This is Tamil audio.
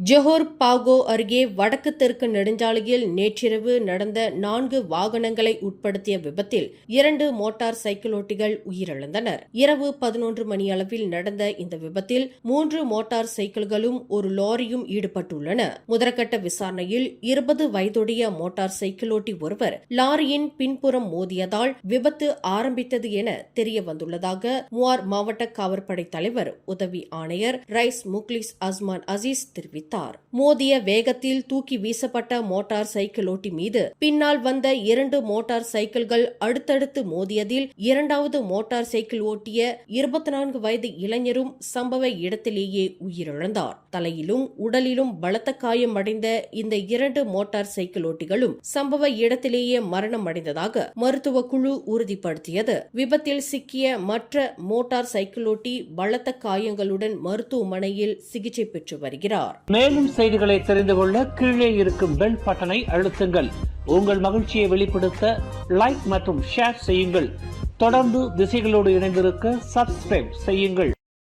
ஜோஹர் பாகோ அருகே வடக்கு தெற்கு நெடுஞ்சாலையில் நேற்றிரவு நடந்த 4 வாகனங்களை உட்படுத்திய விபத்தில் 2 மோட்டார் சைக்கிளோட்டிகள் உயிரிழந்தனர். இரவு 11 மணியளவில் நடந்த இந்த விபத்தில் 3 மோட்டார் சைக்கிள்களும் ஒரு லாரியும் ஈடுபட்டுள்ளன. முதற்கட்ட விசாரணையில் 20 வயதுடைய மோட்டார் சைக்கிளோட்டி ஒருவர் லாரியின் பின்புறம் மோதியதால் விபத்து ஆரம்பித்தது என தெரிய வந்துள்ளதாக மூவார் மாவட்ட காவற்படை தலைவர் உதவி ஆணையர் ரைஸ் முக்லிஸ் அஸ்மான் அசீஸ் தெரிவித்தார். மோதிய வேகத்தில் தூக்கி வீசப்பட்ட மோட்டார் சைக்கிளோட்டி மீது பின்னால் வந்த 2 மோட்டார் சைக்கிள்கள் அடுத்தடுத்து மோதியதில் இரண்டாவது மோட்டார் சைக்கிள் ஓட்டிய 24 வயது இளைஞரும் சம்பவ இடத்திலேயே உயிரிழந்தார். தலையிலும் உடலிலும் பலத்த காயமடைந்த இந்த 2 மோட்டார் சைக்கிளோட்டிகளும் சம்பவ இடத்திலேயே மரணம் அடைந்ததாக மருத்துவ குழு உறுதிப்படுத்தியது. விபத்தில் சிக்கிய மற்ற மோட்டார் சைக்கிளோட்டி பலத்த காயங்களுடன் மருத்துவமனையில் சிகிச்சை பெற்று வருகிறார். மேலும் செய்திகளை தெரிந்து கொள்ள கீழே இருக்கும் பெல் பட்டனை அழுத்துங்கள். உங்கள் மகிழ்ச்சியை வெளிப்படுத்த லைக் மற்றும் ஷேர் செய்யுங்கள். தொடர்ந்து திசைகளோடு இணைந்திருக்க சப்ஸ்கிரைப் செய்யுங்கள்.